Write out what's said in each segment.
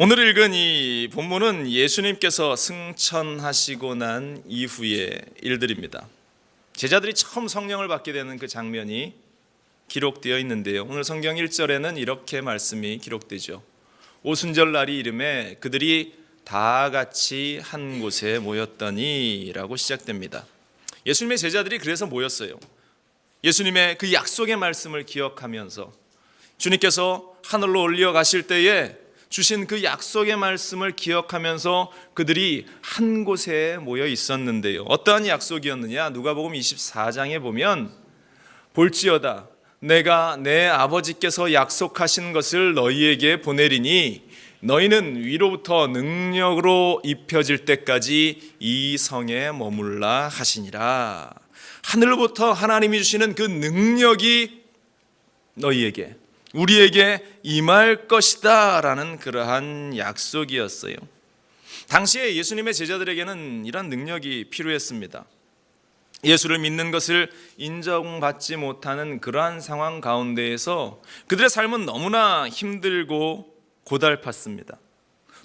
오늘 읽은 이 본문은 예수님께서 승천하시고 난 이후의 일들입니다. 제자들이 처음 성령을 받게 되는 그 장면이 기록되어 있는데요, 오늘 성경 1절에는 이렇게 말씀이 기록되죠. 오순절 날이 이름에 그들이 다 같이 한 곳에 모였더니 라고 시작됩니다. 예수님의 제자들이 그래서 모였어요. 예수님의 그 약속의 말씀을 기억하면서 주님께서 하늘로 올려가실 때에 주신 그 약속의 말씀을 기억하면서 그들이 한 곳에 모여 있었는데요, 어떠한 약속이었느냐? 누가복음 24장에 보면 볼지어다 내가 내 아버지께서 약속하신 것을 너희에게 보내리니 너희는 위로부터 능력으로 입혀질 때까지 이 성에 머물라 하시니라. 하늘로부터 하나님이 주시는 그 능력이 너희에게, 우리에게 임할 것이다 라는 그러한 약속이었어요. 당시에 예수님의 제자들에게는 이런 능력이 필요했습니다. 예수를 믿는 것을 인정받지 못하는 그러한 상황 가운데에서 그들의 삶은 너무나 힘들고 고달팠습니다.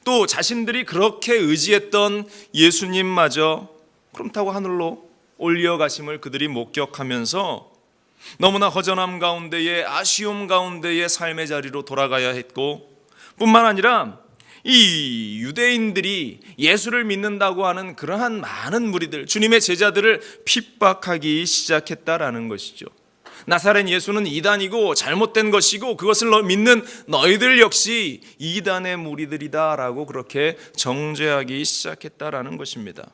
또 자신들이 그렇게 의지했던 예수님마저 그렇다고 하늘로 올려가심을 그들이 목격하면서 너무나 허전함 가운데에, 아쉬움 가운데에 삶의 자리로 돌아가야 했고, 뿐만 아니라 이 유대인들이 예수를 믿는다고 하는 그러한 많은 무리들, 주님의 제자들을 핍박하기 시작했다라는 것이죠. 나사렛 예수는 이단이고 잘못된 것이고 그것을 믿는 너희들 역시 이단의 무리들이다라고 그렇게 정죄하기 시작했다라는 것입니다.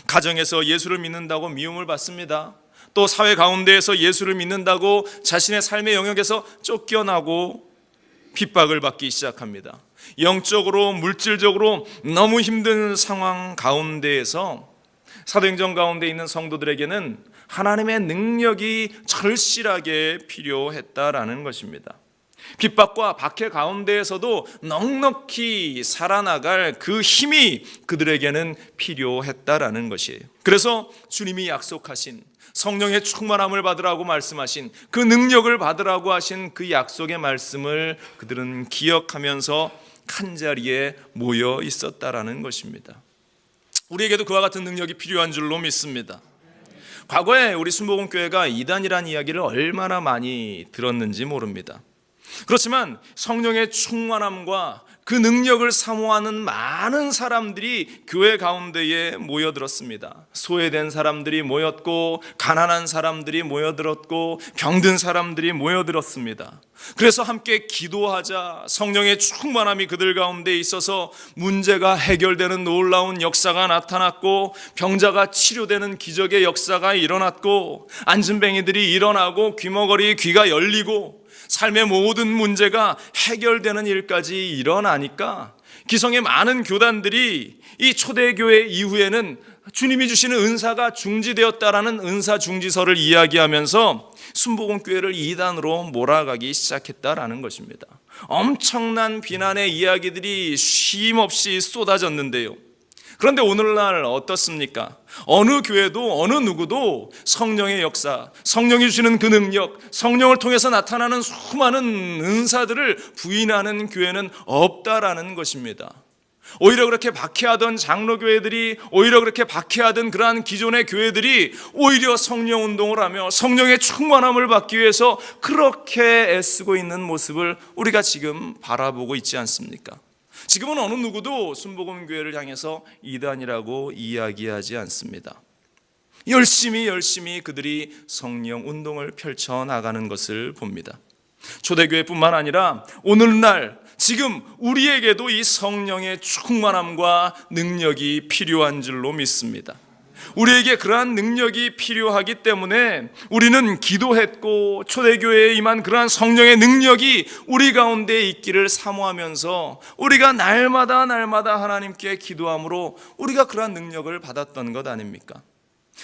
가정에서 예수를 믿는다고 미움을 받습니다. 또 사회 가운데에서 예수를 믿는다고 자신의 삶의 영역에서 쫓겨나고 핍박을 받기 시작합니다. 영적으로, 물질적으로 너무 힘든 상황 가운데에서 사도행전 가운데 있는 성도들에게는 하나님의 능력이 절실하게 필요했다라는 것입니다. 핍박과 박해 가운데에서도 넉넉히 살아나갈 그 힘이 그들에게는 필요했다라는 것이에요. 그래서 주님이 약속하신 성령의 충만함을 받으라고 말씀하신, 그 능력을 받으라고 하신 그 약속의 말씀을 그들은 기억하면서 한자리에 모여 있었다라는 것입니다. 우리에게도 그와 같은 능력이 필요한 줄로 믿습니다. 과거에 우리 순복음교회가 이단이라는 이야기를 얼마나 많이 들었는지 모릅니다. 그렇지만 성령의 충만함과 그 능력을 사모하는 많은 사람들이 교회 가운데에 모여들었습니다. 소외된 사람들이 모였고, 가난한 사람들이 모여들었고, 병든 사람들이 모여들었습니다. 그래서 함께 기도하자 성령의 충만함이 그들 가운데 있어서 문제가 해결되는 놀라운 역사가 나타났고, 병자가 치료되는 기적의 역사가 일어났고, 앉은뱅이들이 일어나고 귀머거리 귀가 열리고 삶의 모든 문제가 해결되는 일까지 일어나니까 기성의 많은 교단들이 이 초대교회 이후에는 주님이 주시는 은사가 중지되었다라는 은사 중지서를 이야기하면서 순복음교회를 이단으로 몰아가기 시작했다라는 것입니다. 엄청난 비난의 이야기들이 쉼없이 쏟아졌는데요, 그런데 오늘날 어떻습니까? 어느 교회도 어느 누구도 성령의 역사, 성령이 주시는 그 능력, 성령을 통해서 나타나는 수많은 은사들을 부인하는 교회는 없다라는 것입니다. 오히려 그렇게 박해하던 장로교회들이, 오히려 그렇게 박해하던 그러한 기존의 교회들이 오히려 성령 운동을 하며 성령의 충만함을 받기 위해서 그렇게 애쓰고 있는 모습을 우리가 지금 바라보고 있지 않습니까? 지금은 어느 누구도 순복음교회를 향해서 이단이라고 이야기하지 않습니다. 열심히 그들이 성령 운동을 펼쳐나가는 것을 봅니다. 초대교회뿐만 아니라 오늘날 지금 우리에게도 이 성령의 충만함과 능력이 필요한 줄로 믿습니다. 우리에게 그러한 능력이 필요하기 때문에 우리는 기도했고, 초대교회에 임한 그러한 성령의 능력이 우리 가운데 있기를 사모하면서 우리가 날마다 하나님께 기도함으로 우리가 그러한 능력을 받았던 것 아닙니까?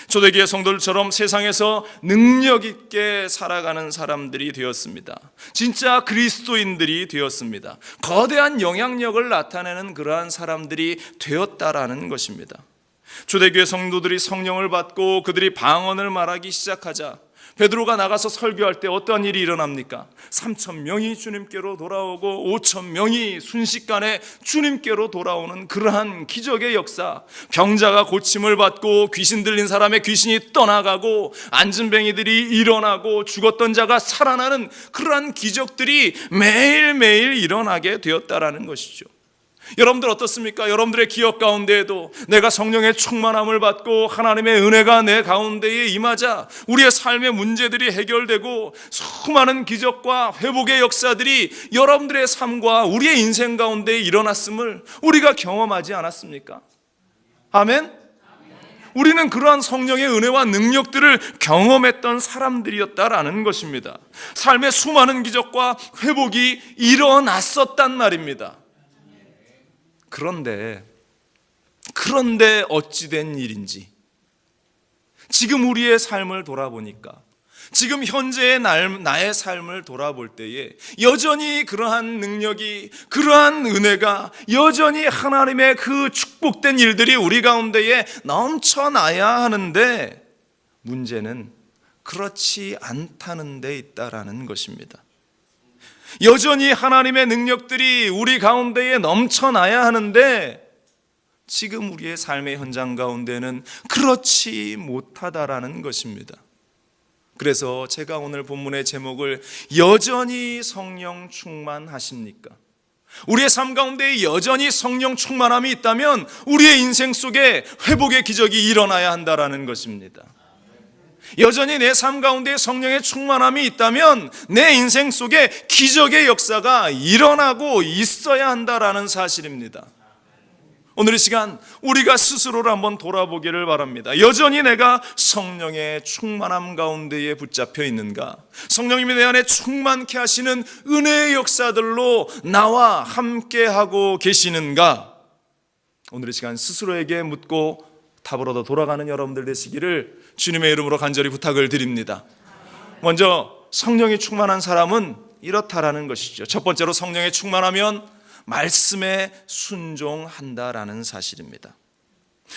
초대교회 성도들처럼 세상에서 능력 있게 살아가는 사람들이 되었습니다. 진짜 그리스도인들이 되었습니다. 거대한 영향력을 나타내는 그러한 사람들이 되었다라는 것입니다. 초대교회 성도들이 성령을 받고 그들이 방언을 말하기 시작하자 베드로가 나가서 설교할 때 어떠한 일이 일어납니까? 3,000명이 주님께로 돌아오고 5,000명이 순식간에 주님께로 돌아오는 그러한 기적의 역사, 병자가 고침을 받고 귀신 들린 사람의 귀신이 떠나가고 앉은뱅이들이 일어나고 죽었던 자가 살아나는 그러한 기적들이 매일매일 일어나게 되었다라는 것이죠. 여러분들 어떻습니까? 여러분들의 기억 가운데에도 내가 성령의 충만함을 받고 하나님의 은혜가 내 가운데에 임하자 우리의 삶의 문제들이 해결되고 수많은 기적과 회복의 역사들이 여러분들의 삶과 우리의 인생 가운데 일어났음을 우리가 경험하지 않았습니까? 아멘? 우리는 그러한 성령의 은혜와 능력들을 경험했던 사람들이었다라는 것입니다. 삶의 수많은 기적과 회복이 일어났었단 말입니다. 그런데 어찌된 일인지 지금 우리의 삶을 돌아보니까, 지금 현재의 나의 삶을 돌아볼 때에 여전히 그러한 능력이, 그러한 은혜가 여전히 하나님의 그 축복된 일들이 우리 가운데에 넘쳐나야 하는데 문제는 그렇지 않다는 데 있다라는 것입니다. 여전히 하나님의 능력들이 우리 가운데에 넘쳐나야 하는데 지금 우리의 삶의 현장 가운데는 그렇지 못하다라는 것입니다. 그래서 제가 오늘 본문의 제목을 여전히 성령 충만하십니까? 우리의 삶 가운데 여전히 성령 충만함이 있다면 우리의 인생 속에 회복의 기적이 일어나야 한다라는 것입니다. 여전히 내 삶 가운데 성령의 충만함이 있다면 내 인생 속에 기적의 역사가 일어나고 있어야 한다라는 사실입니다. 오늘 이 시간 우리가 스스로를 한번 돌아보기를 바랍니다. 여전히 내가 성령의 충만함 가운데에 붙잡혀 있는가? 성령님이 내 안에 충만케 하시는 은혜의 역사들로 나와 함께하고 계시는가? 오늘 이 시간 스스로에게 묻고 답을 얻어 돌아가는 여러분들 되시기를 주님의 이름으로 간절히 부탁을 드립니다. 먼저 성령이 충만한 사람은 이렇다라는 것이죠. 첫 번째로 성령에 충만하면 말씀에 순종한다라는 사실입니다.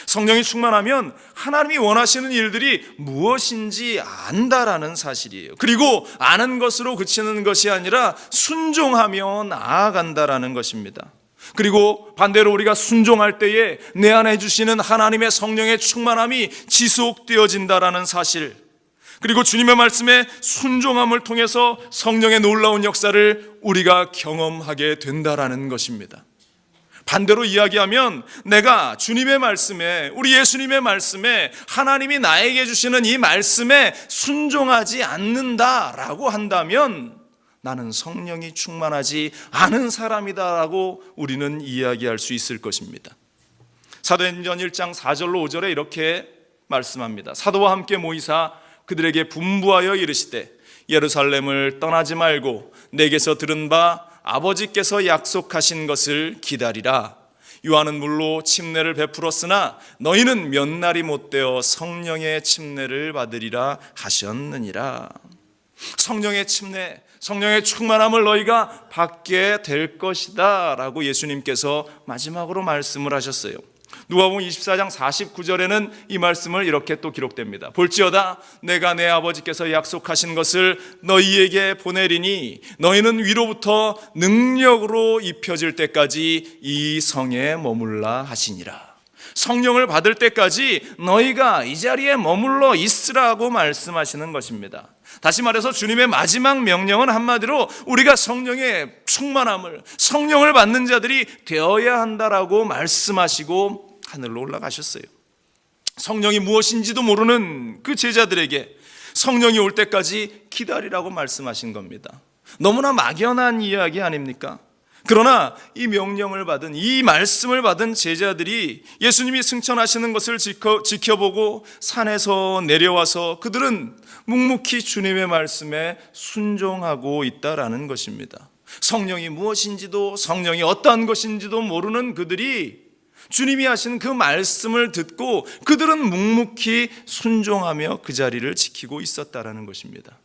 성령이 충만하면 하나님이 원하시는 일들이 무엇인지 안다라는 사실이에요. 그리고 아는 것으로 그치는 것이 아니라 순종하며 나아간다라는 것입니다. 그리고 반대로 우리가 순종할 때에 내 안에 주시는 하나님의 성령의 충만함이 지속되어진다라는 사실, 그리고 주님의 말씀에 순종함을 통해서 성령의 놀라운 역사를 우리가 경험하게 된다라는 것입니다. 반대로 이야기하면 내가 주님의 말씀에, 우리 예수님의 말씀에, 하나님이 나에게 주시는 이 말씀에 순종하지 않는다라고 한다면 나는 성령이 충만하지 않은 사람이다라고 우리는 이야기할 수 있을 것입니다. 사도행전 1장 4절로 5절에 이렇게 말씀합니다. 사도와 함께 모이사 그들에게 분부하여 이르시되 예루살렘을 떠나지 말고 내게서 들은 바 아버지께서 약속하신 것을 기다리라. 요한은 물로 침례를 베풀었으나 너희는 몇 날이 못되어 성령의 침례를 받으리라 하셨느니라. 성령의 침례, 성령의 충만함을 너희가 받게 될 것이다 라고 예수님께서 마지막으로 말씀을 하셨어요. 누가복음 24장 49절에는 이 말씀을 이렇게 또 기록됩니다. 볼지어다 내가 내 아버지께서 약속하신 것을 너희에게 보내리니 너희는 위로부터 능력으로 입혀질 때까지 이 성에 머물라 하시니라. 성령을 받을 때까지 너희가 이 자리에 머물러 있으라고 말씀하시는 것입니다. 다시 말해서 주님의 마지막 명령은 한마디로 우리가 성령의 충만함을, 성령을 받는 자들이 되어야 한다라고 말씀하시고 하늘로 올라가셨어요. 성령이 무엇인지도 모르는 그 제자들에게 성령이 올 때까지 기다리라고 말씀하신 겁니다. 너무나 막연한 이야기 아닙니까? 그러나 이 명령을 받은, 이 말씀을 받은 제자들이 예수님이 승천하시는 것을 지켜보고 산에서 내려와서 그들은 묵묵히 주님의 말씀에 순종하고 있다라는 것입니다. 성령이 무엇인지도, 성령이 어떠한 것인지도 모르는 그들이 주님이 하신 그 말씀을 듣고 그들은 묵묵히 순종하며 그 자리를 지키고 있었다라는 것입니다.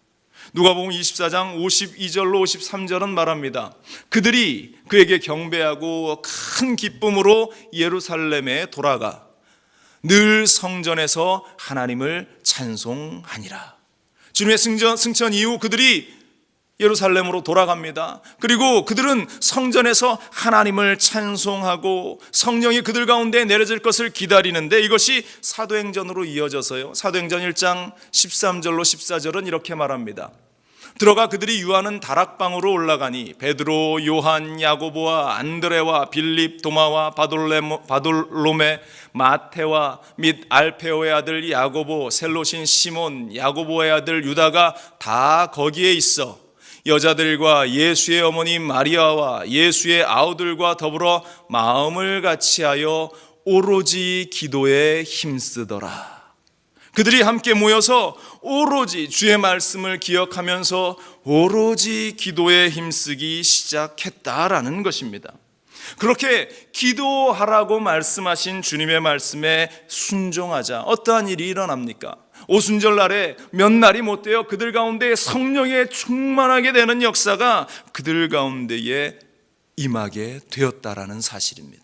누가복음 24장 52절로 53절은 말합니다. 그들이 그에게 경배하고 큰 기쁨으로 예루살렘에 돌아가 늘 성전에서 하나님을 찬송하니라. 주님의 승천 이후 그들이 예루살렘으로 돌아갑니다. 그리고 그들은 성전에서 하나님을 찬송하고 성령이 그들 가운데 내려질 것을 기다리는데, 이것이 사도행전으로 이어져서요, 사도행전 1장 13절로 14절은 이렇게 말합니다. 들어가 그들이 유하는 다락방으로 올라가니 베드로, 요한, 야고보와 안드레와 빌립, 도마와 바돌로메, 마테와 및 알페오의 아들 야고보, 셀롯인 시몬, 야고보의 아들 유다가 다 거기에 있어 여자들과 예수의 어머니 마리아와 예수의 아우들과 더불어 마음을 같이하여 오로지 기도에 힘쓰더라. 그들이 함께 모여서 오로지 주의 말씀을 기억하면서 오로지 기도에 힘쓰기 시작했다라는 것입니다. 그렇게 기도하라고 말씀하신 주님의 말씀에 순종하자 어떠한 일이 일어납니까? 오순절 날에 몇 날이 못 되어 그들 가운데 성령에 충만하게 되는 역사가 그들 가운데에 임하게 되었다라는 사실입니다.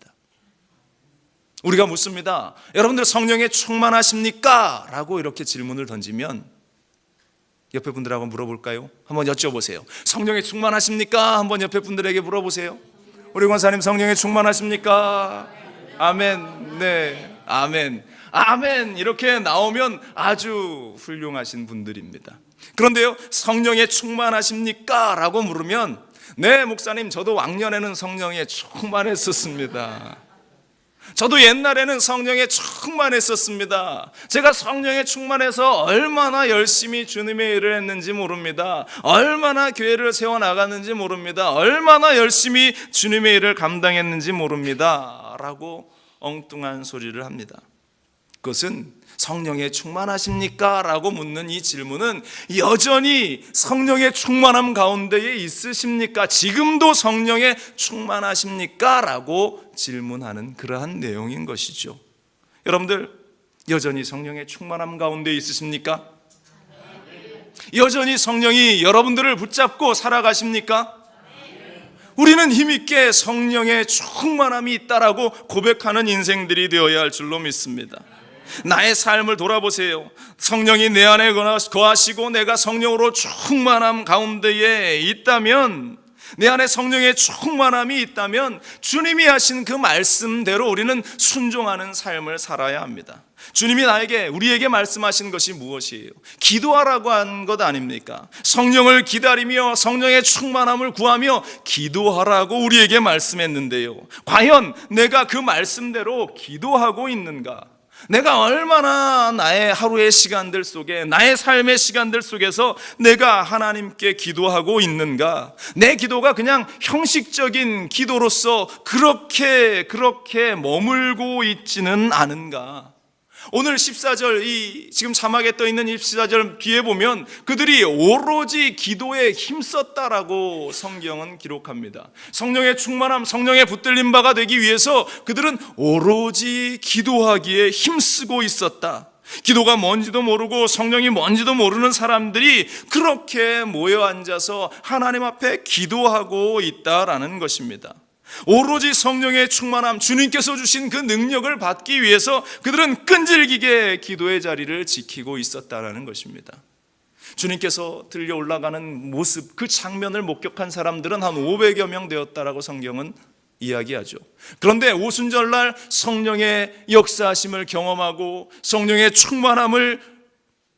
우리가 묻습니다. 여러분들 성령에 충만하십니까? 라고 이렇게 질문을 던지면 옆에 분들하고 물어볼까요? 한번 여쭤보세요. 성령에 충만하십니까? 한번 옆에 분들에게 물어보세요. 우리 권사님 성령에 충만하십니까? 아멘. 네, 아멘. 아멘. 이렇게 나오면 아주 훌륭하신 분들입니다. 그런데요, 성령에 충만하십니까? 라고 물으면, 네 목사님, 저도 왕년에는 성령에 충만했었습니다. 저도 옛날에는 성령에 충만했었습니다. 제가 성령에 충만해서 얼마나 열심히 주님의 일을 했는지 모릅니다. 얼마나 교회를 세워나갔는지 모릅니다. 얼마나 열심히 주님의 일을 감당했는지 모릅니다. 라고 엉뚱한 소리를 합니다. 그것은 성령에 충만하십니까? 라고 묻는 이 질문은 여전히 성령의 충만함 가운데에 있으십니까? 지금도 성령에 충만하십니까? 라고 질문하는 그러한 내용인 것이죠. 여러분들 여전히 성령의 충만함 가운데 있으십니까? 여전히 성령이 여러분들을 붙잡고 살아가십니까? 우리는 힘있게 성령의 충만함이 있다라고 고백하는 인생들이 되어야 할 줄로 믿습니다. 나의 삶을 돌아보세요. 성령이 내 안에 거하시고 내가 성령으로 충만함 가운데에 있다면, 내 안에 성령의 충만함이 있다면 주님이 하신 그 말씀대로 우리는 순종하는 삶을 살아야 합니다. 주님이 우리에게 말씀하신 것이 무엇이에요? 기도하라고 한 것 아닙니까? 성령을 기다리며 성령의 충만함을 구하며 기도하라고 우리에게 말씀했는데요, 과연 내가 그 말씀대로 기도하고 있는가? 내가 얼마나 나의 하루의 시간들 속에, 나의 삶의 시간들 속에서 내가 하나님께 기도하고 있는가? 내 기도가 그냥 형식적인 기도로서 그렇게 머물고 있지는 않은가? 오늘 14절, 지금 자막에 떠 있는 14절 뒤에 보면 그들이 오로지 기도에 힘썼다라고 성경은 기록합니다. 성령의 충만함, 성령의 붙들림 바가 되기 위해서 그들은 오로지 기도하기에 힘쓰고 있었다. 기도가 뭔지도 모르고 성령이 뭔지도 모르는 사람들이 그렇게 모여 앉아서 하나님 앞에 기도하고 있다라는 것입니다. 오로지 성령의 충만함, 주님께서 주신 그 능력을 받기 위해서 그들은 끈질기게 기도의 자리를 지키고 있었다라는 것입니다. 주님께서 들려 올라가는 모습, 그 장면을 목격한 사람들은 한 500여 명 되었다라고 성경은 이야기하죠. 그런데 오순절날 성령의 역사하심을 경험하고 성령의 충만함을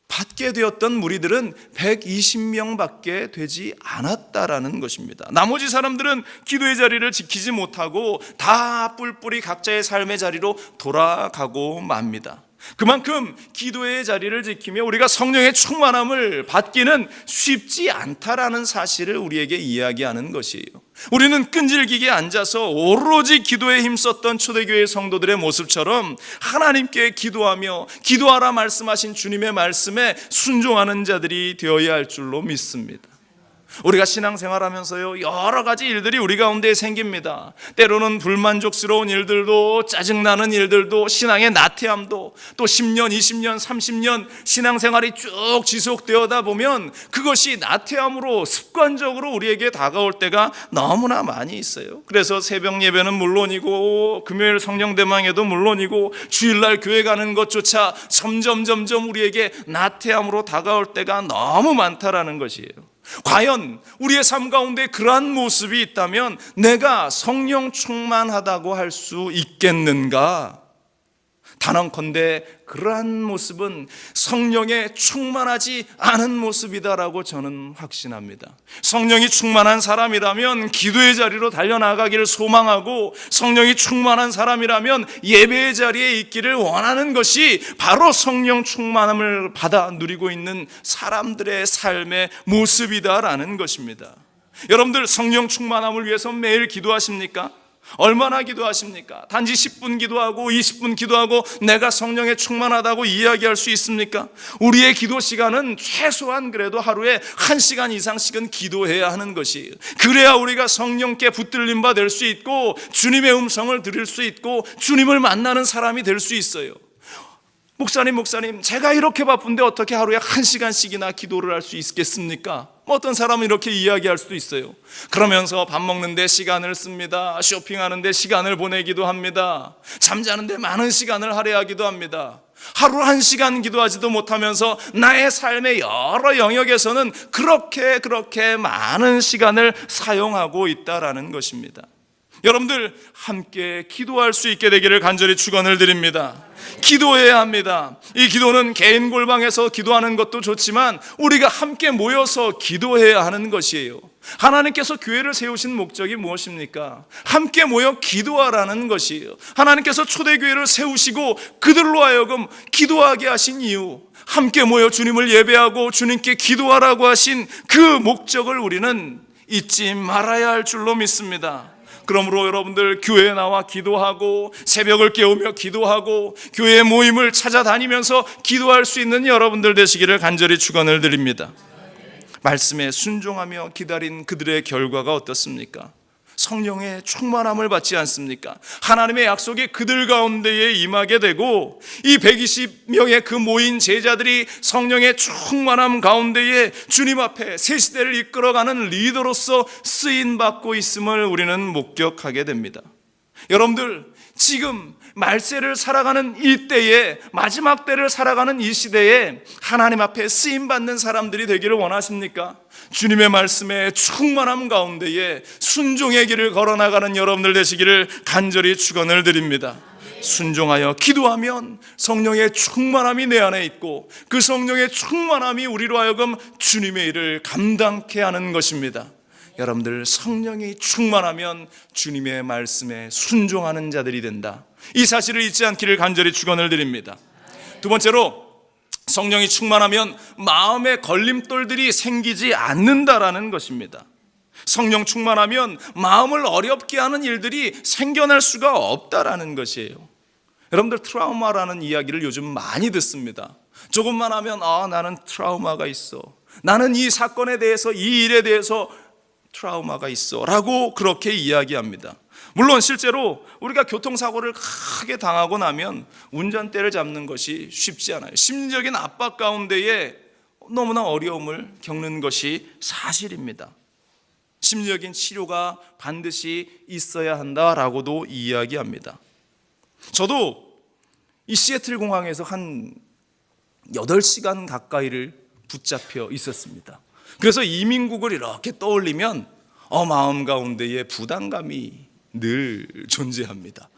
받게 되었던 무리들은 120명밖에 되지 않았다라는 것입니다. 나머지 사람들은 기도의 자리를 지키지 못하고 다 뿔뿔이 각자의 삶의 자리로 돌아가고 맙니다. 그만큼 기도의 자리를 지키며 우리가 성령의 충만함을 받기는 쉽지 않다라는 사실을 우리에게 이야기하는 것이에요. 우리는 끈질기게 앉아서 오로지 기도에 힘썼던 초대교회 성도들의 모습처럼 하나님께 기도하며 기도하라 말씀하신 주님의 말씀에 순종하는 자들이 되어야 할 줄로 믿습니다. 우리가 신앙생활하면서요, 여러 가지 일들이 우리 가운데 생깁니다. 때로는 불만족스러운 일들도, 짜증나는 일들도, 신앙의 나태함도, 또 10년, 20년, 30년 신앙생활이 쭉 지속되어다 보면 그것이 나태함으로 습관적으로 우리에게 다가올 때가 너무나 많이 있어요. 그래서 새벽 예배는 물론이고 금요일 성령대망에도 물론이고 주일날 교회 가는 것조차 점점 우리에게 나태함으로 다가올 때가 너무 많다라는 것이에요. 과연 우리의 삶 가운데 그러한 모습이 있다면 내가 성령 충만하다고 할 수 있겠는가? 단언컨대 그러한 모습은 성령에 충만하지 않은 모습이다라고 저는 확신합니다. 성령이 충만한 사람이라면 기도의 자리로 달려나가기를 소망하고, 성령이 충만한 사람이라면 예배의 자리에 있기를 원하는 것이 바로 성령 충만함을 받아 누리고 있는 사람들의 삶의 모습이다라는 것입니다. 여러분들 성령 충만함을 위해서 매일 기도하십니까? 얼마나 기도하십니까? 단지 10분 기도하고 20분 기도하고 내가 성령에 충만하다고 이야기할 수 있습니까? 우리의 기도 시간은 최소한 그래도 하루에 1시간 이상씩은 기도해야 하는 것이에요. 그래야 우리가 성령께 붙들림 바 될 수 있고 주님의 음성을 들을 수 있고 주님을 만나는 사람이 될 수 있어요. 목사님, 제가 이렇게 바쁜데 어떻게 하루에 1시간씩이나 기도를 할 수 있겠습니까? 어떤 사람은 이렇게 이야기할 수도 있어요. 그러면서 밥 먹는데 시간을 씁니다. 쇼핑하는데 시간을 보내기도 합니다. 잠자는데 많은 시간을 할애하기도 합니다. 하루 1시간 기도하지도 못하면서 나의 삶의 여러 영역에서는 그렇게 많은 시간을 사용하고 있다라는 것입니다. 여러분들 함께 기도할 수 있게 되기를 간절히 축원을 드립니다. 기도해야 합니다. 이 기도는 개인 골방에서 기도하는 것도 좋지만 우리가 함께 모여서 기도해야 하는 것이에요. 하나님께서 교회를 세우신 목적이 무엇입니까? 함께 모여 기도하라는 것이에요. 하나님께서 초대교회를 세우시고 그들로 하여금 기도하게 하신 이유, 함께 모여 주님을 예배하고 주님께 기도하라고 하신 그 목적을 우리는 잊지 말아야 할 줄로 믿습니다. 그러므로 여러분들 교회에 나와 기도하고 새벽을 깨우며 기도하고 교회 모임을 찾아다니면서 기도할 수 있는 여러분들 되시기를 간절히 축원을 드립니다. 말씀에 순종하며 기다린 그들의 결과가 어떻습니까? 성령의 충만함을 받지 않습니까? 하나님의 약속이 그들 가운데에 임하게 되고 이 120명의 그 모인 제자들이 성령의 충만함 가운데에 주님 앞에 새 시대를 이끌어가는 리더로서 쓰임받고 있음을 우리는 목격하게 됩니다. 여러분들 지금 말세를 살아가는 이 때에, 마지막 때를 살아가는 이 시대에 하나님 앞에 쓰임받는 사람들이 되기를 원하십니까? 주님의 말씀에 충만함 가운데에 순종의 길을 걸어나가는 여러분들 되시기를 간절히 축원을 드립니다. 순종하여 기도하면 성령의 충만함이 내 안에 있고 그 성령의 충만함이 우리로 하여금 주님의 일을 감당케 하는 것입니다. 여러분들 성령이 충만하면 주님의 말씀에 순종하는 자들이 된다. 이 사실을 잊지 않기를 간절히 축원을 드립니다. 두 번째로 성령이 충만하면 마음의 걸림돌들이 생기지 않는다라는 것입니다. 성령 충만하면 마음을 어렵게 하는 일들이 생겨날 수가 없다라는 것이에요. 여러분들 트라우마라는 이야기를 요즘 많이 듣습니다. 조금만 하면 나는 트라우마가 있어, 나는 이 사건에 대해서, 이 일에 대해서 트라우마가 있어 라고 그렇게 이야기합니다. 물론 실제로 우리가 교통사고를 크게 당하고 나면 운전대를 잡는 것이 쉽지 않아요. 심리적인 압박 가운데에 너무나 어려움을 겪는 것이 사실입니다. 심리적인 치료가 반드시 있어야 한다라고도 이야기합니다. 저도 이 시애틀 공항에서 한 8시간 가까이를 붙잡혀 있었습니다. 그래서 이민국을 이렇게 떠올리면 마음 가운데에 부담감이 늘 존재합니다.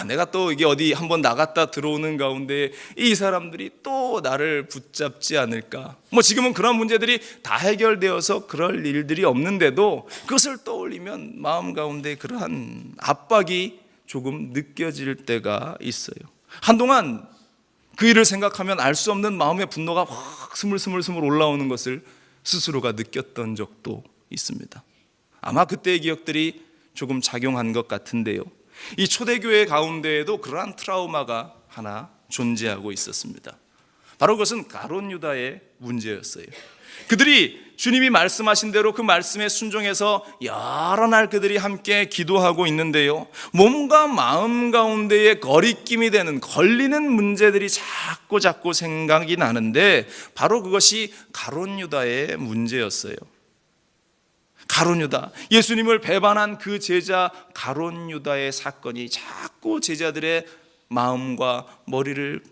내가 또 이게 어디 한번 나갔다 들어오는 가운데 이 사람들이 또 나를 붙잡지 않을까? 지금은 그런 문제들이 다 해결되어서 그럴 일들이 없는데도 그것을 떠올리면 마음 가운데 그러한 압박이 조금 느껴질 때가 있어요. 한동안 그 일을 생각하면 알 수 없는 마음의 분노가 확 스물스물 올라오는 것을 스스로가 느꼈던 적도 있습니다. 아마 그때의 기억들이 조금 작용한 것 같은데요. 이 초대교회 가운데에도 그러한 트라우마가 하나 존재하고 있었습니다. 바로 그것은 가룟 유다의 문제였어요. 그들이 주님이 말씀하신 대로 그 말씀에 순종해서 여러 날 그들이 함께 기도하고 있는데요, 몸과 마음 가운데에 거리낌이 되는, 걸리는 문제들이 자꾸 생각이 나는데 바로 그것이 가룟 유다의 문제였어요. 가룟 유다, 예수님을 배반한 그 제자 가룟 유다의 사건이 자꾸 제자들의 마음과 머리를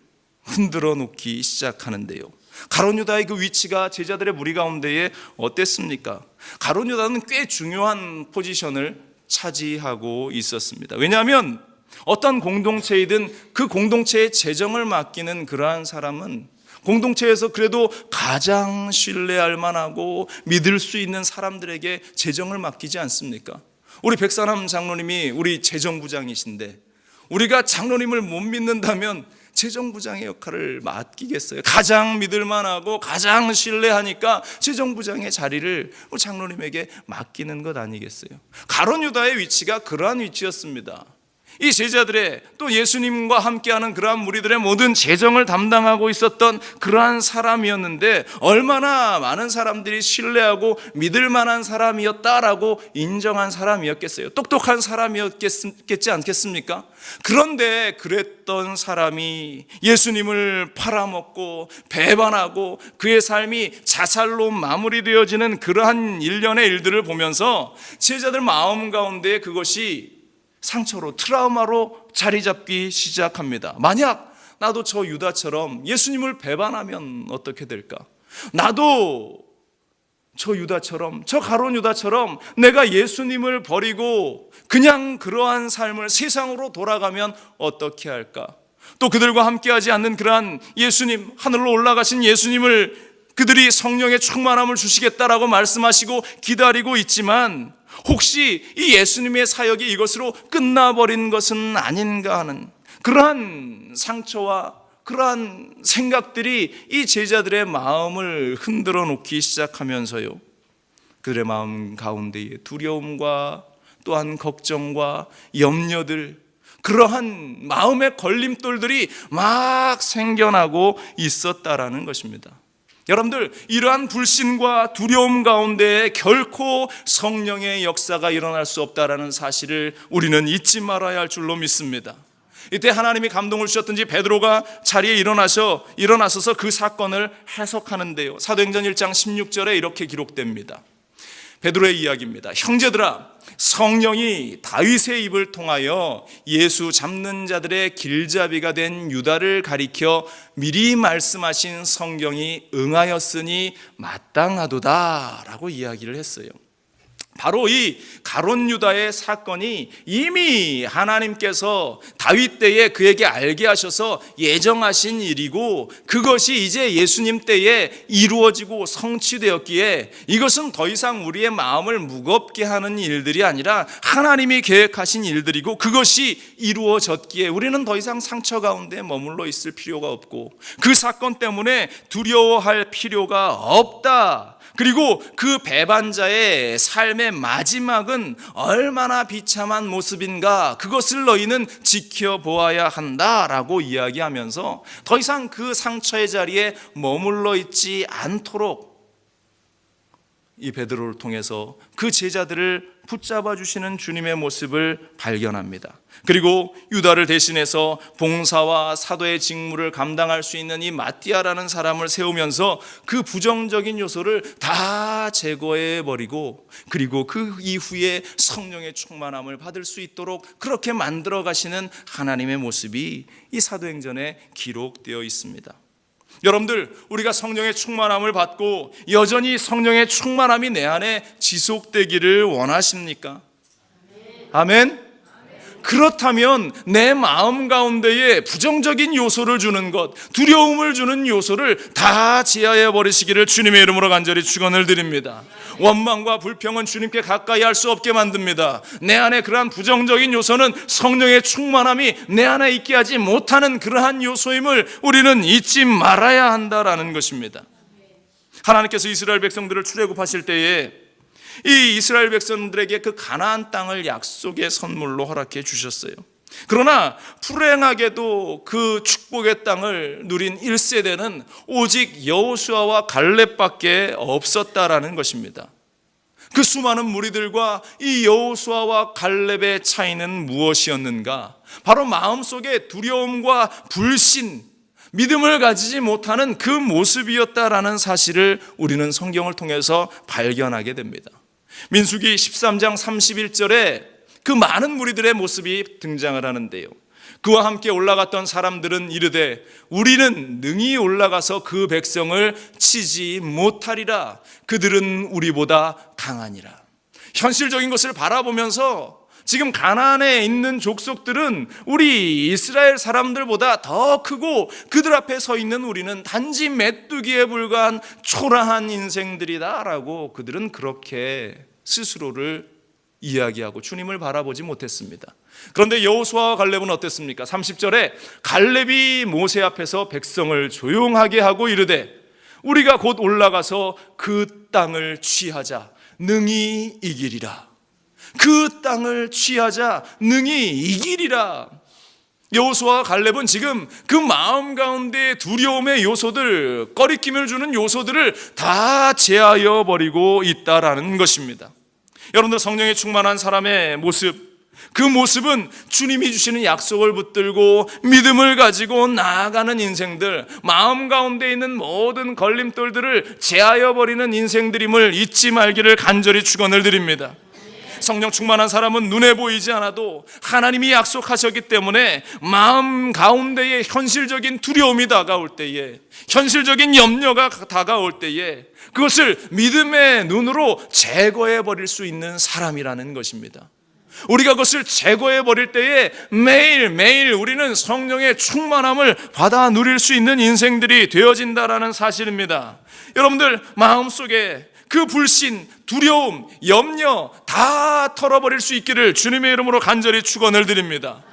흔들어 놓기 시작하는데요, 가룟 유다의 그 위치가 제자들의 무리 가운데에 어땠습니까? 가룟 유다는 꽤 중요한 포지션을 차지하고 있었습니다. 왜냐하면 어떤 공동체이든 그 공동체의 재정을 맡기는 그러한 사람은 공동체에서 그래도 가장 신뢰할 만하고 믿을 수 있는 사람들에게 재정을 맡기지 않습니까? 우리 백사남 장로님이 우리 재정부장이신데 우리가 장로님을 못 믿는다면 재정부장의 역할을 맡기겠어요? 가장 믿을 만하고 가장 신뢰하니까 재정부장의 자리를 장로님에게 맡기는 것 아니겠어요? 가룟 유다의 위치가 그러한 위치였습니다. 이 제자들의, 또 예수님과 함께하는 그러한 무리들의 모든 재정을 담당하고 있었던 그러한 사람이었는데 얼마나 많은 사람들이 신뢰하고 믿을 만한 사람이었다라고 인정한 사람이었겠어요? 똑똑한 사람이었겠지 않겠습니까? 그런데 그랬던 사람이 예수님을 팔아먹고 배반하고 그의 삶이 자살로 마무리되어지는 그러한 일련의 일들을 보면서 제자들 마음 가운데 그것이 상처로, 트라우마로 자리 잡기 시작합니다. 만약 나도 저 유다처럼 예수님을 배반하면 어떻게 될까? 나도 저 유다처럼, 저 가룟 유다처럼 내가 예수님을 버리고 그냥 그러한 삶을 세상으로 돌아가면 어떻게 할까? 또 그들과 함께하지 않는 그러한 예수님, 하늘로 올라가신 예수님을 그들이 성령의 충만함을 주시겠다라고 말씀하시고 기다리고 있지만 혹시 이 예수님의 사역이 이것으로 끝나버린 것은 아닌가 하는 그러한 상처와 그러한 생각들이 이 제자들의 마음을 흔들어 놓기 시작하면서요, 그들의 마음 가운데에 두려움과 또한 걱정과 염려들, 그러한 마음의 걸림돌들이 막 생겨나고 있었다라는 것입니다. 여러분들, 이러한 불신과 두려움 가운데 결코 성령의 역사가 일어날 수 없다라는 사실을 우리는 잊지 말아야 할 줄로 믿습니다. 이때 하나님이 감동을 주셨든지 베드로가 자리에 일어나서서 그 사건을 해석하는데요, 사도행전 1장 16절에 이렇게 기록됩니다. 베드로의 이야기입니다. 형제들아, 성령이 다윗의 입을 통하여 예수 잡는 자들의 길잡이가 된 유다를 가리켜 미리 말씀하신 성경이 응하였으니 마땅하도다 라고 이야기를 했어요. 바로 이 가룟 유다의 사건이 이미 하나님께서 다윗 때에 그에게 알게 하셔서 예정하신 일이고 그것이 이제 예수님 때에 이루어지고 성취되었기에 이것은 더 이상 우리의 마음을 무겁게 하는 일들이 아니라 하나님이 계획하신 일들이고 그것이 이루어졌기에 우리는 더 이상 상처 가운데 머물러 있을 필요가 없고 그 사건 때문에 두려워할 필요가 없다. 그리고 그 배반자의 삶의 마지막은 얼마나 비참한 모습인가, 그것을 너희는 지켜보아야 한다라고 이야기하면서 더 이상 그 상처의 자리에 머물러 있지 않도록 이 베드로를 통해서 그 제자들을 붙잡아 주시는 주님의 모습을 발견합니다. 그리고 유다를 대신해서 봉사와 사도의 직무를 감당할 수 있는 이 마띠아라는 사람을 세우면서 그 부정적인 요소를 다 제거해 버리고 그리고 그 이후에 성령의 충만함을 받을 수 있도록 그렇게 만들어 가시는 하나님의 모습이 이 사도행전에 기록되어 있습니다. 여러분들, 우리가 성령의 충만함을 받고 여전히 성령의 충만함이 내 안에 지속되기를 원하십니까? 아멘. 그렇다면 내 마음 가운데에 부정적인 요소를 주는 것, 두려움을 주는 요소를 다 제하해 버리시기를 주님의 이름으로 간절히 축원을 드립니다. 원망과 불평은 주님께 가까이 할 수 없게 만듭니다. 내 안에 그러한 부정적인 요소는 성령의 충만함이 내 안에 있게 하지 못하는 그러한 요소임을 우리는 잊지 말아야 한다라는 것입니다. 하나님께서 이스라엘 백성들을 출애굽하실 때에 이 이스라엘 백성들에게 그 가나안 땅을 약속의 선물로 허락해 주셨어요. 그러나 불행하게도 그 축복의 땅을 누린 1세대는 오직 여호수아와 갈렙밖에 없었다라는 것입니다. 그 수많은 무리들과 이 여호수아와 갈렙의 차이는 무엇이었는가? 바로 마음속에 두려움과 불신, 믿음을 가지지 못하는 그 모습이었다라는 사실을 우리는 성경을 통해서 발견하게 됩니다. 민수기 13장 31절에 그 많은 무리들의 모습이 등장을 하는데요, 그와 함께 올라갔던 사람들은 이르되 우리는 능히 올라가서 그 백성을 치지 못하리라. 그들은 우리보다 강하니라. 현실적인 것을 바라보면서 지금 가나안에 있는 족속들은 우리 이스라엘 사람들보다 더 크고 그들 앞에 서 있는 우리는 단지 메뚜기에 불과한 초라한 인생들이다라고 그들은 그렇게 스스로를 이야기하고 주님을 바라보지 못했습니다. 그런데 여호수아와 갈렙은 어땠습니까? 30절에 갈렙이 모세 앞에서 백성을 조용하게 하고 이르되 우리가 곧 올라가서 그 땅을 취하자 능히 이기리라. 그 땅을 취하자 능히 이기리라. 여호수아와 갈렙은 지금 그 마음 가운데 두려움의 요소들, 꺼리낌을 주는 요소들을 다 제하여 버리고 있다라는 것입니다. 여러분들, 성령에 충만한 사람의 모습, 그 모습은 주님이 주시는 약속을 붙들고 믿음을 가지고 나아가는 인생들, 마음 가운데 있는 모든 걸림돌들을 제하여 버리는 인생들임을 잊지 말기를 간절히 축원을 드립니다. 성령 충만한 사람은 눈에 보이지 않아도 하나님이 약속하셨기 때문에 마음 가운데에 현실적인 두려움이 다가올 때에, 현실적인 염려가 다가올 때에 그것을 믿음의 눈으로 제거해 버릴 수 있는 사람이라는 것입니다. 우리가 그것을 제거해 버릴 때에 매일매일 우리는 성령의 충만함을 받아 누릴 수 있는 인생들이 되어진다라는 사실입니다. 여러분들, 마음속에 그 불신, 두려움, 염려 다 털어버릴 수 있기를 주님의 이름으로 간절히 축원을 드립니다.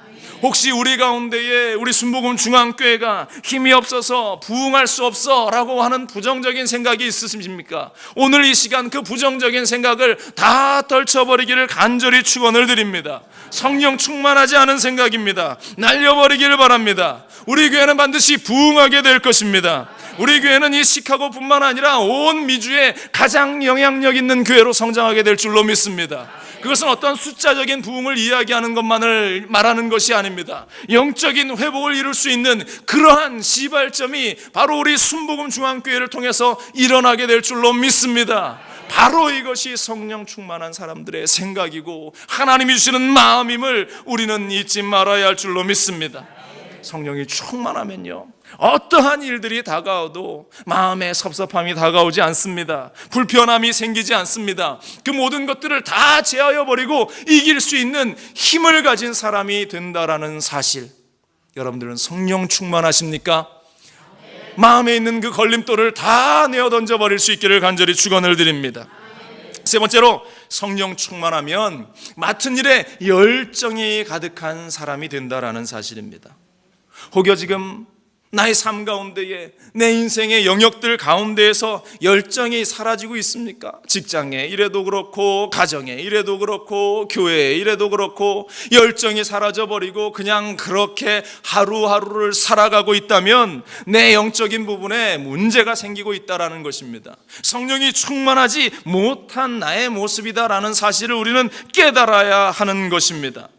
혹시 우리 가운데에 우리 순복음 중앙교회가 힘이 없어서 부흥할 수 없어 라고 하는 부정적인 생각이 있으십니까? 오늘 이 시간 그 부정적인 생각을 다 떨쳐버리기를 간절히 축원을 드립니다. 성령 충만하지 않은 생각입니다. 날려버리기를 바랍니다. 우리 교회는 반드시 부흥하게 될 것입니다. 우리 교회는 이 시카고뿐만 아니라 온 미주에 가장 영향력 있는 교회로 성장하게 될 줄로 믿습니다. 그것은 어떤 숫자적인 부흥을 이야기하는 것만을 말하는 것이 아닙니다. 영적인 회복을 이룰 수 있는 그러한 시발점이 바로 우리 순복음 중앙교회를 통해서 일어나게 될 줄로 믿습니다. 바로 이것이 성령 충만한 사람들의 생각이고 하나님이 주시는 마음임을 우리는 잊지 말아야 할 줄로 믿습니다. 성령이 충만하면요, 어떠한 일들이 다가와도 마음에 섭섭함이 다가오지 않습니다. 불편함이 생기지 않습니다. 그 모든 것들을 다 제하여 버리고 이길 수 있는 힘을 가진 사람이 된다라는 사실, 여러분들은 성령 충만하십니까? 마음에 있는 그 걸림돌을 다 내어 던져버릴 수 있기를 간절히 축원을 드립니다. 세 번째로, 성령 충만하면 맡은 일에 열정이 가득한 사람이 된다라는 사실입니다. 혹여 지금 나의 삶 가운데에, 내 인생의 영역들 가운데에서 열정이 사라지고 있습니까? 직장에 이래도 그렇고, 가정에 이래도 그렇고, 교회에 이래도 그렇고 열정이 사라져버리고 그냥 그렇게 하루하루를 살아가고 있다면 내 영적인 부분에 문제가 생기고 있다는 것입니다. 성령이 충만하지 못한 나의 모습이다라는 사실을 우리는 깨달아야 하는 것입니다.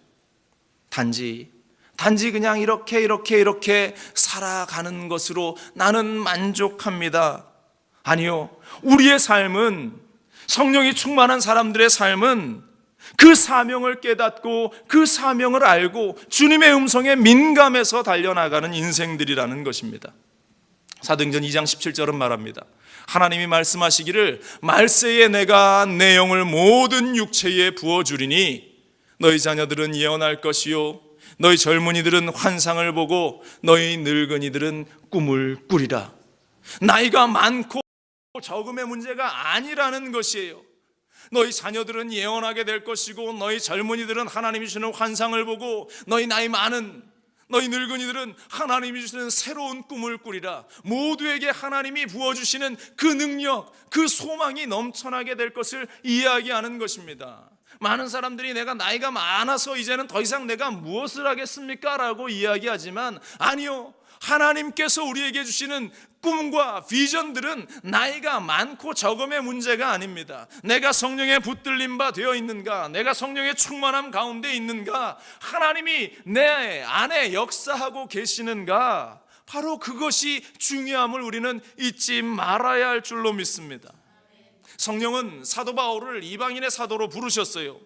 단지 그냥 이렇게 살아가는 것으로 나는 만족합니다. 아니요, 우리의 삶은, 성령이 충만한 사람들의 삶은 그 사명을 깨닫고 그 사명을 알고 주님의 음성에 민감해서 달려나가는 인생들이라는 것입니다. 사도행전 2장 17절은 말합니다. 하나님이 말씀하시기를 말세에 내가 내 영을 모든 육체에 부어주리니 너희 자녀들은 예언할 것이요 너희 젊은이들은 환상을 보고 너희 늙은이들은 꿈을 꾸리라. 나이가 많고 적음의 문제가 아니라는 것이에요. 너희 자녀들은 예언하게 될 것이고 너희 젊은이들은 하나님이 주시는 환상을 보고 너희 나이 많은 너희 늙은이들은 하나님이 주시는 새로운 꿈을 꾸리라. 모두에게 하나님이 부어주시는 그 능력, 그 소망이 넘쳐나게 될 것을 이야기하는 것입니다. 많은 사람들이 내가 나이가 많아서 이제는 더 이상 내가 무엇을 하겠습니까? 라고 이야기하지만 아니요, 하나님께서 우리에게 주시는 꿈과 비전들은 나이가 많고 적음의 문제가 아닙니다. 내가 성령에 붙들림 바 되어 있는가, 내가 성령의 충만함 가운데 있는가, 하나님이 내 안에 역사하고 계시는가, 바로 그것이 중요함을 우리는 잊지 말아야 할 줄로 믿습니다. 성령은 사도 바울을 이방인의 사도로 부르셨어요.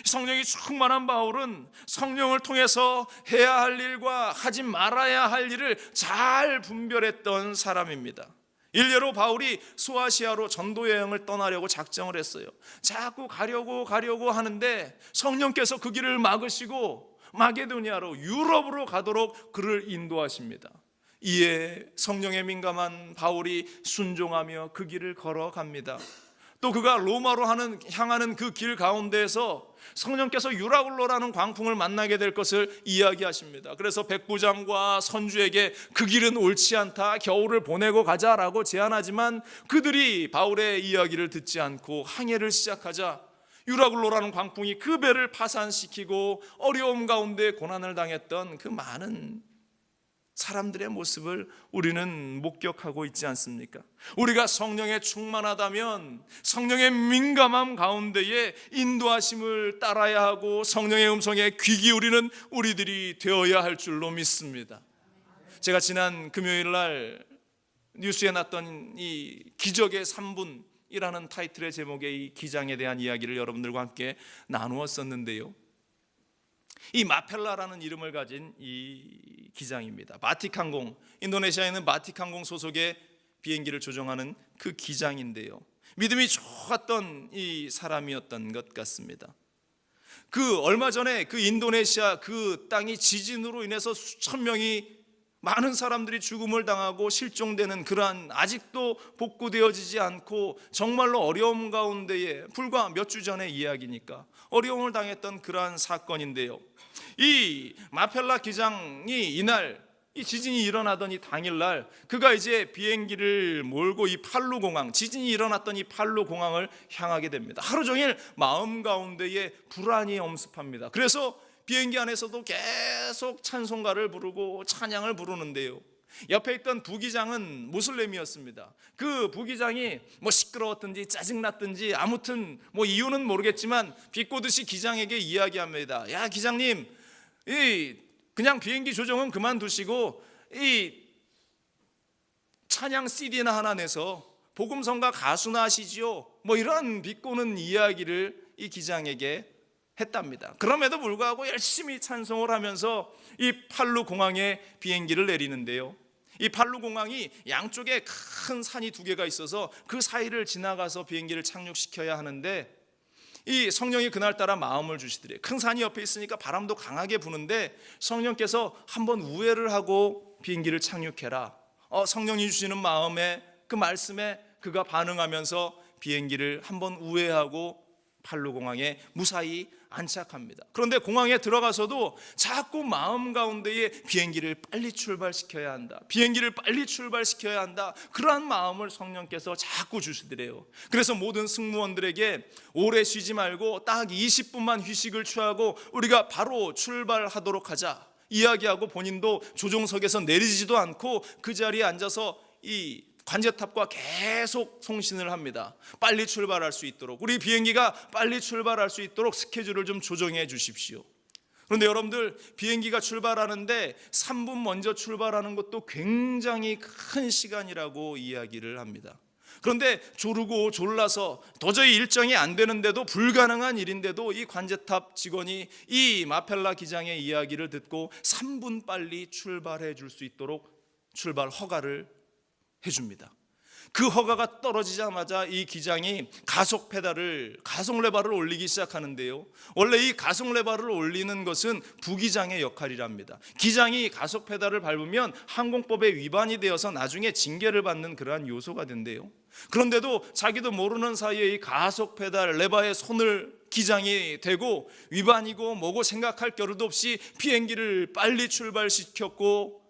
성령이 충만한 바울은 성령을 통해서 해야 할 일과 하지 말아야 할 일을 잘 분별했던 사람입니다. 일례로 바울이 소아시아로 전도 여행을 떠나려고 작정을 했어요. 자꾸 가려고 하는데 성령께서 그 길을 막으시고 마게도니아로, 유럽으로 가도록 그를 인도하십니다. 이에 성령에 민감한 바울이 순종하며 그 길을 걸어갑니다. 또 그가 로마로 향하는 그 길 가운데에서 성령께서 유라굴로라는 광풍을 만나게 될 것을 이야기하십니다. 그래서 백부장과 선주에게 그 길은 옳지 않다, 겨울을 보내고 가자라고 제안하지만 그들이 바울의 이야기를 듣지 않고 항해를 시작하자 유라굴로라는 광풍이 그 배를 파산시키고 어려움 가운데 고난을 당했던 그 많은 사람들의 모습을 우리는 목격하고 있지 않습니까? 우리가 성령에 충만하다면 성령의 민감함 가운데에 인도하심을 따라야 하고 성령의 음성에 귀 기울이는 우리들이 되어야 할 줄로 믿습니다. 제가 지난 금요일 날 뉴스에 났던 이 기적의 3분이라는 타이틀의 제목의 이 기장에 대한 이야기를 여러분들과 함께 나누었었는데요, 이 마펠라라는 이름을 가진 이 기장입니다. 바티칸공, 인도네시아에는 바티칸공 소속의 비행기를 조종하는 그 기장인데요, 믿음이 좋았던 이 사람이었던 것 같습니다. 그 얼마 전에 그 인도네시아 그 땅이 지진으로 인해서 수천 명이, 많은 사람들이 죽음을 당하고 실종되는 그러한, 아직도 복구되어지지 않고 정말로 어려움 가운데에, 불과 몇 주 전의 이야기니까 어려움을 당했던 그러한 사건인데요, 이 마펠라 기장이 이날 이 지진이 일어나던 이 당일날 그가 이제 비행기를 몰고 이 팔루 공항, 지진이 일어났던 이 팔루 공항을 향하게 됩니다. 하루 종일 마음 가운데에 불안이 엄습합니다. 그래서 비행기 안에서도 계속 찬송가를 부르고 찬양을 부르는데요, 옆에 있던 부기장은 무슬림이었습니다. 그 부기장이 뭐 시끄러웠든지 짜증났든지 아무튼 뭐 이유는 모르겠지만 비꼬듯이 기장에게 이야기합니다. 야, 기장님, 그냥 비행기 조종은 그만두시고 이 찬양 CD나 하나 내서 복음성가 가수나 하시지요, 뭐 이런 비꼬는 이야기를 이 기장에게 했답니다. 그럼에도 불구하고 열심히 찬송을 하면서 이 팔루 공항에 비행기를 내리는데요, 이 팔루 공항이 양쪽에 큰 산이 두 개가 있어서 그 사이를 지나가서 비행기를 착륙시켜야 하는데 이 성령이 그날따라 마음을 주시더래요. 큰 산이 옆에 있으니까 바람도 강하게 부는데 성령께서 한번 우회를 하고 비행기를 착륙해라. 성령이 주시는 마음에, 그 말씀에 그가 반응하면서 비행기를 한번 우회하고 팔루 공항에 무사히 안착합니다. 그런데 공항에 들어가서도 자꾸 마음 가운데에 비행기를 빨리 출발시켜야 한다, 비행기를 빨리 출발시켜야 한다, 그러한 마음을 성령께서 자꾸 주시더래요. 그래서 모든 승무원들에게 오래 쉬지 말고 딱 20분만 휴식을 취하고 우리가 바로 출발하도록 하자 이야기하고, 본인도 조종석에서 내리지도 않고 그 자리에 앉아서 이 관제탑과 계속 송신을 합니다. 빨리 출발할 수 있도록, 우리 비행기가 빨리 출발할 수 있도록 스케줄을 좀 조정해 주십시오. 그런데 여러분들, 비행기가 출발하는데 3분 먼저 출발하는 것도 굉장히 큰 시간이라고 이야기를 합니다. 그런데 조르고 졸라서 도저히 일정이 안 되는데도, 불가능한 일인데도 이 관제탑 직원이 이 마펠라 기장의 이야기를 듣고 3분 빨리 출발해 줄 수 있도록 출발 허가를 해줍니다. 그 허가가 떨어지자마자 이 기장이 가속 레버를 올리기 시작하는데요, 원래 이 가속 레버를 올리는 것은 부기장의 역할이랍니다. 기장이 가속 페달을 밟으면 항공법에 위반이 되어서 나중에 징계를 받는 그러한 요소가 된대요. 그런데도 자기도 모르는 사이에 이 가속 페달 레버에 손을 기장이 대고 위반이고 뭐고 생각할 겨를도 없이 비행기를 빨리 출발시켰고,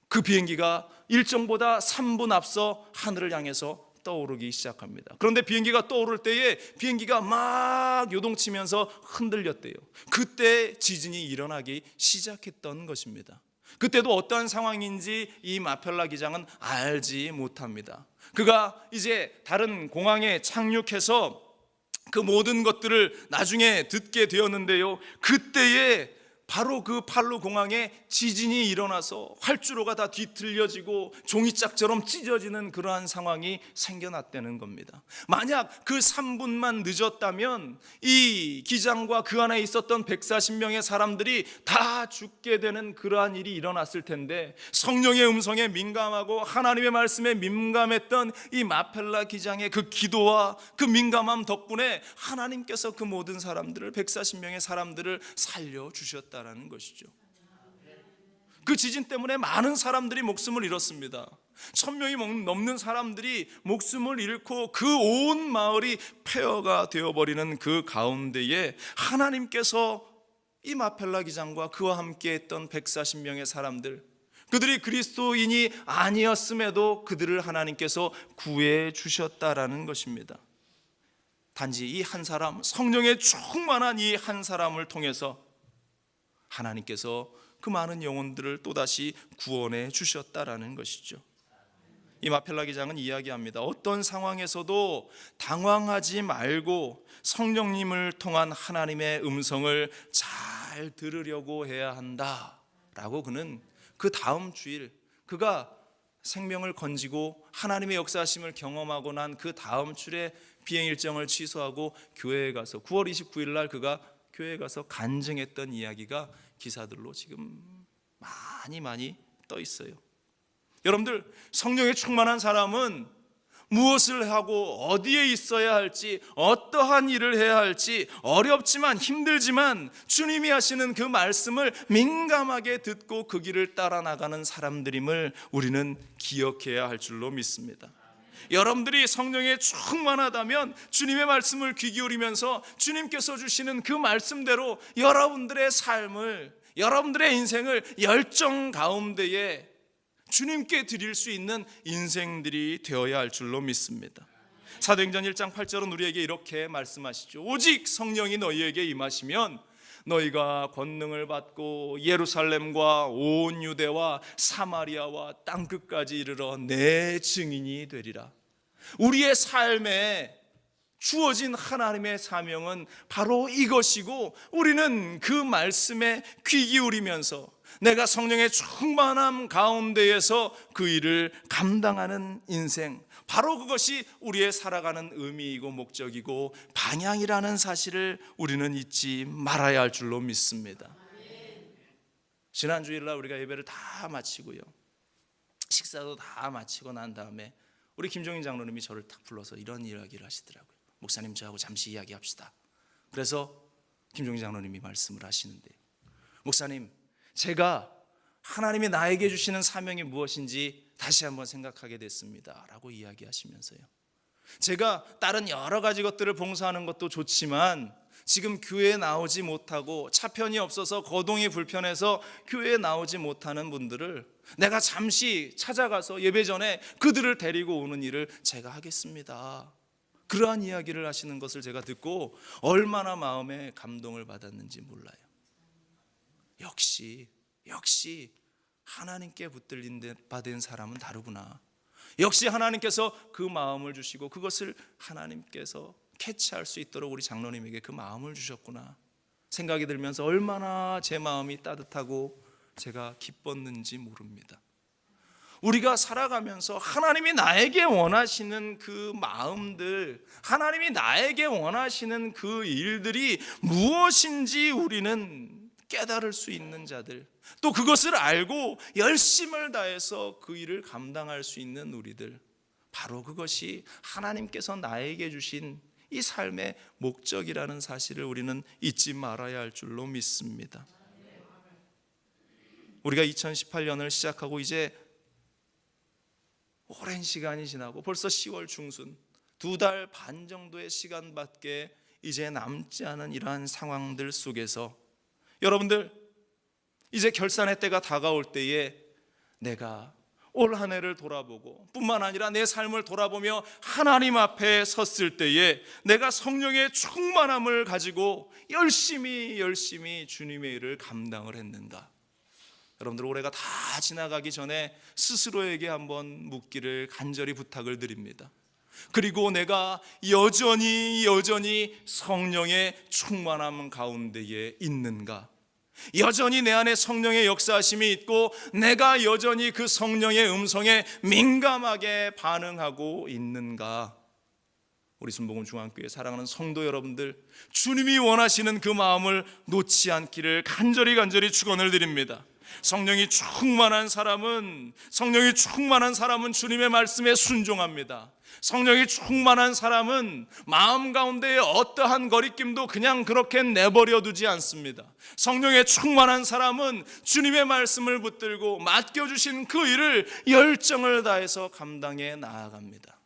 그 비행기가 일정보다 3분 앞서 하늘을 향해서 떠오르기 시작합니다. 그런데 비행기가 떠오를 때에 비행기가 막 요동치면서 흔들렸대요. 그때 지진이 일어나기 시작했던 것입니다. 그때도 어떠한 상황인지 이 마펠라 기장은 알지 못합니다. 그가 이제 다른 공항에 착륙해서 그 모든 것들을 나중에 듣게 되었는데요, 그때에 바로 그 팔로 공항에 지진이 일어나서 활주로가 다 뒤틀려지고 종이짝처럼 찢어지는 그러한 상황이 생겨났다는 겁니다. 만약 그 3분만 늦었다면 이 기장과 그 안에 있었던 140명의 사람들이 다 죽게 되는 그러한 일이 일어났을 텐데, 성령의 음성에 민감하고 하나님의 말씀에 민감했던 이 마펠라 기장의 그 기도와 그 민감함 덕분에 하나님께서 그 모든 사람들을, 140명의 사람들을 살려주셨다 라는 것이죠. 그 지진 때문에 많은 사람들이 목숨을 잃었습니다. 1000명이 넘는 사람들이 목숨을 잃고 그 온 마을이 폐허가 되어버리는 그 가운데에 하나님께서 이 마펠라 기장과 그와 함께 했던 140명의 사람들, 그들이 그리스도인이 아니었음에도 그들을 하나님께서 구해 주셨다라는 것입니다. 단지 이 한 사람, 성령에 충만한 이 한 사람을 통해서 하나님께서 그 많은 영혼들을 또다시 구원해 주셨다라는 것이죠. 이 마펠라 기장은 이야기합니다. 어떤 상황에서도 당황하지 말고 성령님을 통한 하나님의 음성을 잘 들으려고 해야 한다라고 그는 그 다음 주일, 그가 생명을 건지고 하나님의 역사하심을 경험하고 난 그 다음 주일에 비행 일정을 취소하고 교회에 가서 9월 29일 날 그가 교회에 가서 간증했던 이야기가 기사들로 지금 많이 떠 있어요. 여러분들, 성령에 충만한 사람은 무엇을 하고 어디에 있어야 할지, 어떠한 일을 해야 할지, 어렵지만 힘들지만 주님이 하시는 그 말씀을 민감하게 듣고 그 길을 따라 나가는 사람들임을 우리는 기억해야 할 줄로 믿습니다. 여러분들이 성령에 충만하다면 주님의 말씀을 귀 기울이면서 주님께서 주시는 그 말씀대로 여러분들의 삶을, 여러분들의 인생을 열정 가운데에 주님께 드릴 수 있는 인생들이 되어야 할 줄로 믿습니다. 사도행전 1장 8절은 우리에게 이렇게 말씀하시죠. 오직 성령이 너희에게 임하시면 너희가 권능을 받고 예루살렘과 온 유대와 사마리아와 땅끝까지 이르러 내 증인이 되리라. 우리의 삶에 주어진 하나님의 사명은 바로 이것이고, 우리는 그 말씀에 귀 기울이면서 내가 성령의 충만함 가운데에서 그 일을 감당하는 인생, 바로 그것이 우리의 살아가는 의미이고 목적이고 방향이라는 사실을 우리는 잊지 말아야 할 줄로 믿습니다. 지난 주일날 우리가 예배를 다 마치고요, 식사도 다 마치고 난 다음에 우리 김종인 장로님이 저를 딱 불러서 이런 이야기를 하시더라고요. 목사님, 저하고 잠시 이야기합시다. 그래서 김종인 장로님이 말씀을 하시는데, 목사님, 제가 하나님이 나에게 주시는 사명이 무엇인지 다시 한번 생각하게 됐습니다 라고 이야기하시면서요, 제가 다른 여러 가지 것들을 봉사하는 것도 좋지만 지금 교회에 나오지 못하고 차편이 없어서 거동이 불편해서 교회에 나오지 못하는 분들을 내가 잠시 찾아가서 예배 전에 그들을 데리고 오는 일을 제가 하겠습니다. 그러한 이야기를 하시는 것을 제가 듣고 얼마나 마음에 감동을 받았는지 몰라요. 역시 하나님께 붙들린 데 받은 사람은 다르구나. 역시 하나님께서 그 마음을 주시고 그것을 하나님께서 캐치할 수 있도록 우리 장로님에게 그 마음을 주셨구나 생각이 들면서 얼마나 제 마음이 따뜻하고 제가 기뻤는지 모릅니다. 우리가 살아가면서 하나님이 나에게 원하시는 그 마음들, 하나님이 나에게 원하시는 그 일들이 무엇인지 우리는 깨달을 수 있는 자들, 또 그것을 알고 열심을 다해서 그 일을 감당할 수 있는 우리들, 바로 그것이 하나님께서 나에게 주신 이 삶의 목적이라는 사실을 우리는 잊지 말아야 할 줄로 믿습니다. 우리가 2018년을 시작하고 이제 오랜 시간이 지나고 벌써 10월 중순, 2달 반 정도의 시간밖에 이제 남지 않은 이러한 상황들 속에서 여러분들, 이제 결산의 때가 다가올 때에 내가 올 한 해를 돌아보고 뿐만 아니라 내 삶을 돌아보며 하나님 앞에 섰을 때에 내가 성령의 충만함을 가지고 열심히 주님의 일을 감당을 했는가? 여러분들, 올해가 다 지나가기 전에 스스로에게 한번 묻기를 간절히 부탁을 드립니다. 그리고 내가 여전히 성령의 충만함 가운데에 있는가? 여전히 내 안에 성령의 역사하심이 있고 내가 여전히 그 성령의 음성에 민감하게 반응하고 있는가? 우리 순복음 중앙교회 사랑하는 성도 여러분들, 주님이 원하시는 그 마음을 놓지 않기를 간절히 축원을 드립니다. 성령이 충만한 사람은 주님의 말씀에 순종합니다. 성령이 충만한 사람은 마음 가운데에 어떠한 거리낌도 그냥 그렇게 내버려 두지 않습니다. 성령의 충만한 사람은 주님의 말씀을 붙들고 맡겨주신 그 일을 열정을 다해서 감당해 나아갑니다.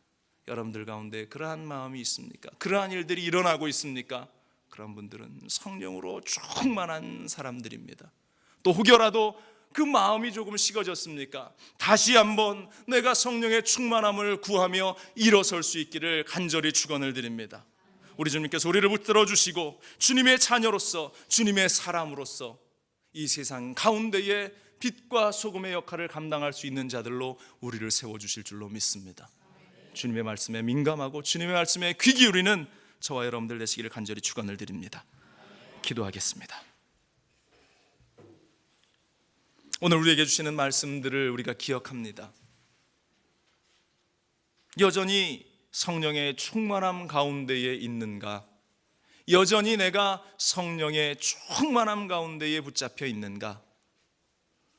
여러분들 가운데 그러한 마음이 있습니까? 그러한 일들이 일어나고 있습니까? 그런 분들은 성령으로 충만한 사람들입니다. 또 혹여라도 그 마음이 조금 식어졌습니까? 다시 한번 내가 성령의 충만함을 구하며 일어설 수 있기를 간절히 축원을 드립니다. 우리 주님께서 우리를 붙들어 주시고 주님의 자녀로서, 주님의 사람으로서 이 세상 가운데에 빛과 소금의 역할을 감당할 수 있는 자들로 우리를 세워주실 줄로 믿습니다. 주님의 말씀에 민감하고 주님의 말씀에 귀 기울이는 저와 여러분들 되시기를 간절히 축원을 드립니다. 기도하겠습니다. 오늘 우리에게 주시는 말씀들을 우리가 기억합니다. 여전히 성령의 충만함 가운데에 있는가? 여전히 내가 성령의 충만함 가운데에 붙잡혀 있는가?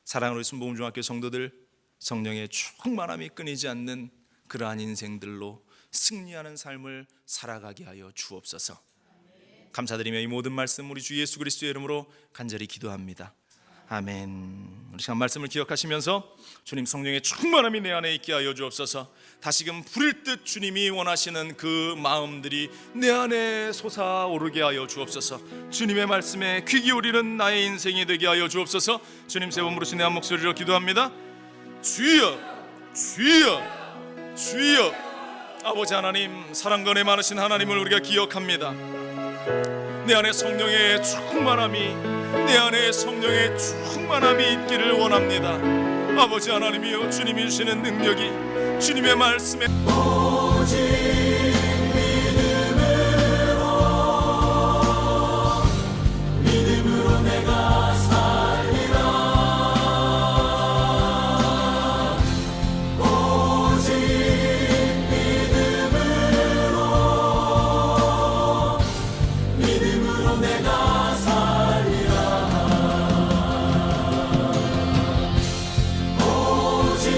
사랑하는 우리 순복음중학교 성도들, 성령의 충만함이 끊이지 않는 그러한 인생들로 승리하는 삶을 살아가게 하여 주옵소서. 감사드리며 이 모든 말씀 우리 주 예수 그리스도의 이름으로 간절히 기도합니다. 아멘. 우리 시간 말씀을 기억하시면서 주님 성령의 충만함이 내 안에 있게 하여 주옵소서. 다시금 부릴 듯 주님이 원하시는 그 마음들이 내 안에 솟아오르게 하여 주옵소서. 주님의 말씀에 귀 기울이는 나의 인생이 되게 하여 주옵소서. 주님 세 번 부르시는 한 목소리로 기도합니다. 주여, 주여, 주여. 아버지 하나님, 사랑과 은혜 많으신 하나님을 우리가 기억합니다. 내 안에 성령의 충만함이, 내 안에 성령의 충만함이 있기를 원합니다. 아버지 하나님이여, 주님이 주시는 능력이 주님의 말씀에 오직 믿음으로 내가 살리라. 오직 믿음으로 내가 살리라. 오직